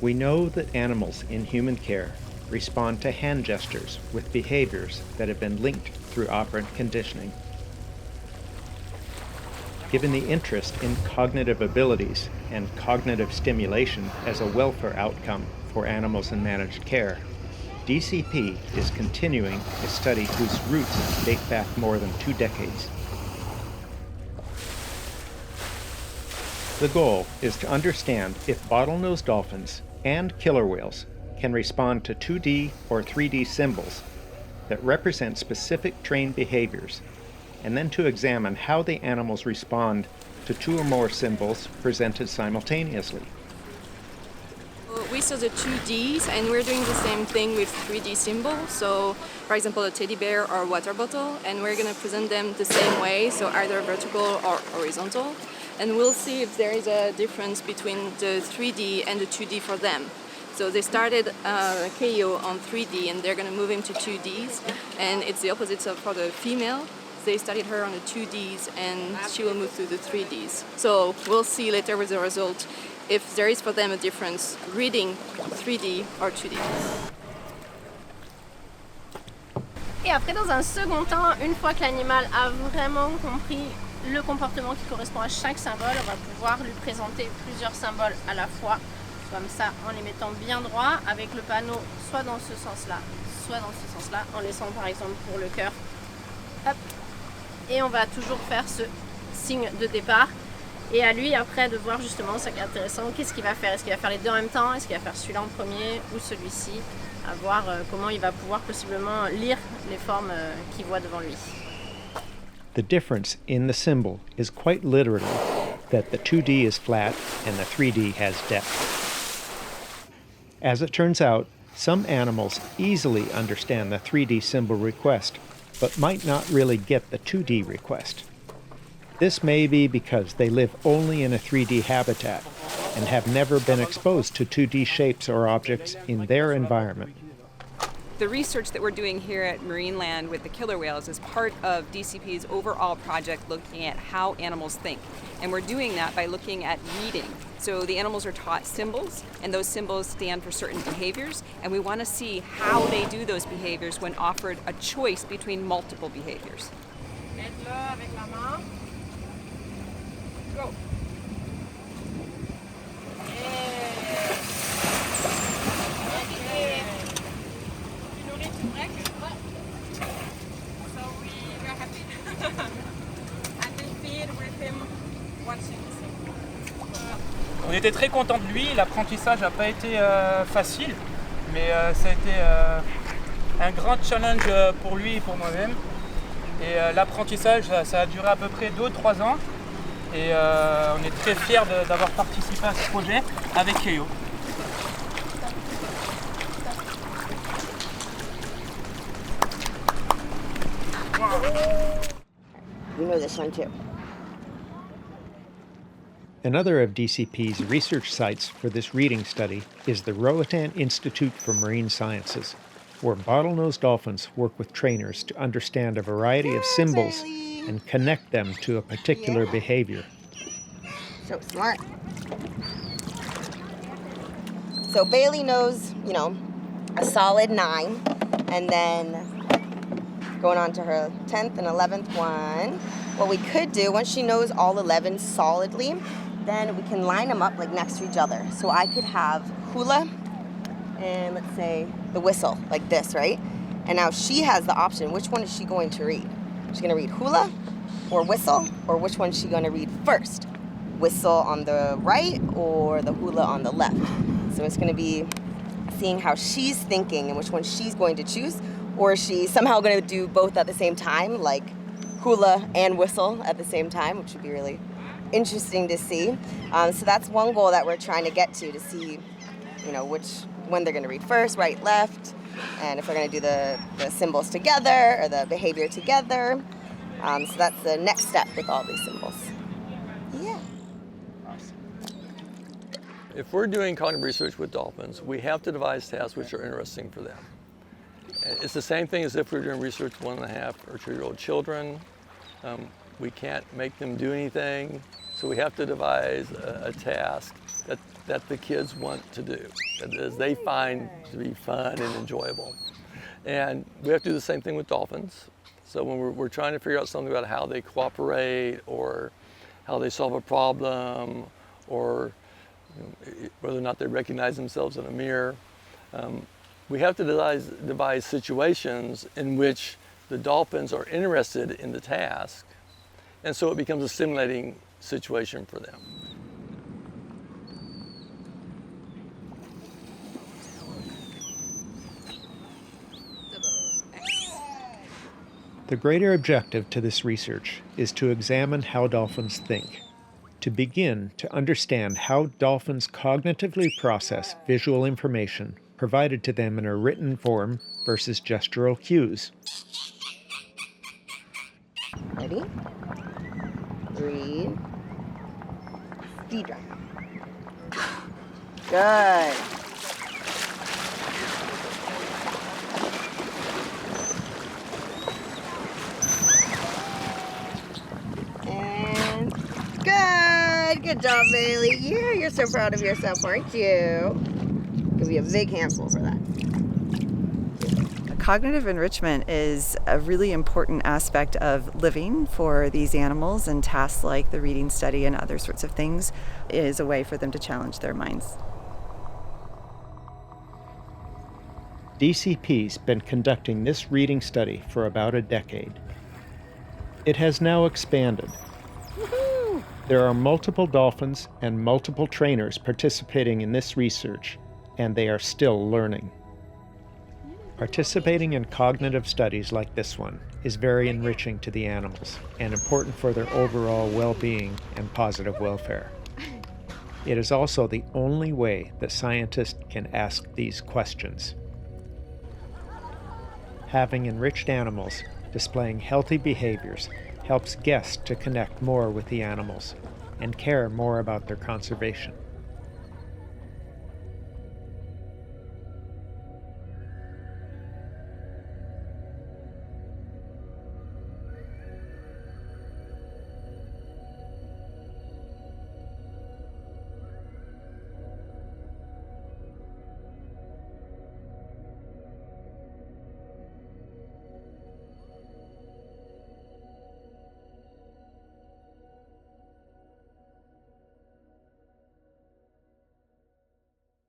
We know that animals in human care respond to hand gestures with behaviors that have been linked through operant conditioning. Given the interest in cognitive abilities and cognitive stimulation as a welfare outcome for animals in managed care, DCP is continuing a study whose roots date back more than 2 decades. The goal is to understand if bottlenose dolphins and killer whales can respond to 2D or 3D symbols that represent specific trained behaviors, and then to examine how the animals respond to 2 or more symbols presented simultaneously. We saw the 2Ds, and we're doing the same thing with 3D symbols. So, for example, a teddy bear or water bottle, and we're going to present them the same way, so either vertical or horizontal. And we'll see if there is a difference between the 3D and the 2D for them. So they started KO on 3D, and they're going to move him to 2Ds, and it's the opposite for the female. They started her on the 2Ds, and she will move to the 3Ds. So we'll see later with the result if there is for them a difference reading 3D or 2D. Et après, dans un second temps, une fois que l'animal a vraiment compris le comportement qui correspond à chaque symbole, on va pouvoir lui présenter plusieurs symboles à la fois, comme ça, en les mettant bien droit, avec le panneau soit dans ce sens-là, soit dans ce sens-là, en laissant par exemple pour le cœur. Hop. Et on va toujours faire ce signe de départ. Et à lui après de voir justement, ce qui est intéressant, qu'est-ce qu'il va faire. Est-ce qu'il va faire les deux en même temps? Est-ce qu'il va faire celui-là en premier ou celui-ci? À voir comment il va pouvoir possiblement lire les formes qu'il voit devant lui. The difference in the symbol is quite literally that the 2D is flat and the 3D has depth. As it turns out, some animals easily understand the 3D symbol request, but might not really get the 2D request. This may be because they live only in a 3D habitat and have never been exposed to 2D shapes or objects in their environment. The research that we're doing here at Marineland with the killer whales is part of DCP's overall project looking at how animals think. And we're doing that by looking at reading. So the animals are taught symbols, and those symbols stand for certain behaviors, and we want to see how they do those behaviors when offered a choice between multiple behaviors. Aide-le avec la main. Go. On était très contents de lui, l'apprentissage n'a pas été facile, mais ça a été un grand challenge pour lui et pour moi-même. Et l'apprentissage, ça a duré à peu près 2 ou 3 ans. Et on est très fiers d'avoir participé à ce projet avec Keio. You know this one too. Another of DCP's research sites for this reading study is the Roatan Institute for Marine Sciences, where bottlenose dolphins work with trainers to understand a variety of symbols and connect them to a particular behavior. So smart. So Bailey knows, a solid 9, and then going on to her 10th and 11th one. What we could do, once she knows all 11 solidly, then we can line them up like next to each other. So I could have hula and let's say the whistle, like this, right? And now she has the option, which one is she going to read? She's gonna read hula or whistle, or which one is she gonna read first? Whistle on the right or the hula on the left? So it's gonna be seeing how she's thinking and which one she's going to choose, or is she somehow gonna do both at the same time, like hula and whistle at the same time, which would be really interesting to see. So that's one goal that we're trying to get to see, when they're going to read first, right, left, and if we're going to do the symbols together or the behavior together. So that's the next step with all these symbols. Yeah. If we're doing cognitive research with dolphins, we have to devise tasks which are interesting for them. It's the same thing as if we're doing research with 1.5 or 2-year-old children. We can't make them do anything, so we have to devise a task that that the kids want to do, that they find to be fun and enjoyable. And we have to do the same thing with dolphins. So when we're trying to figure out something about how they cooperate or how they solve a problem or whether or not they recognize themselves in a mirror, we have to devise situations in which the dolphins are interested in the task, and so it becomes a stimulating situation for them. The greater objective to this research is to examine how dolphins think, to begin to understand how dolphins cognitively process visual information provided to them in a written form versus gestural cues. Ready? Breathe. Deep breath. Good. And good. Good job, Bailey. Yeah, you're so proud of yourself, aren't you? Give you a big handful for that. Cognitive enrichment is a really important aspect of living for these animals, and tasks like the reading study and other sorts of things is a way for them to challenge their minds. DCP's been conducting this reading study for about a decade. It has now expanded. Woohoo! There are multiple dolphins and multiple trainers participating in this research, and they are still learning. Participating in cognitive studies like this one is very enriching to the animals and important for their overall well-being and positive welfare. It is also the only way that scientists can ask these questions. Having enriched animals displaying healthy behaviors helps guests to connect more with the animals and care more about their conservation.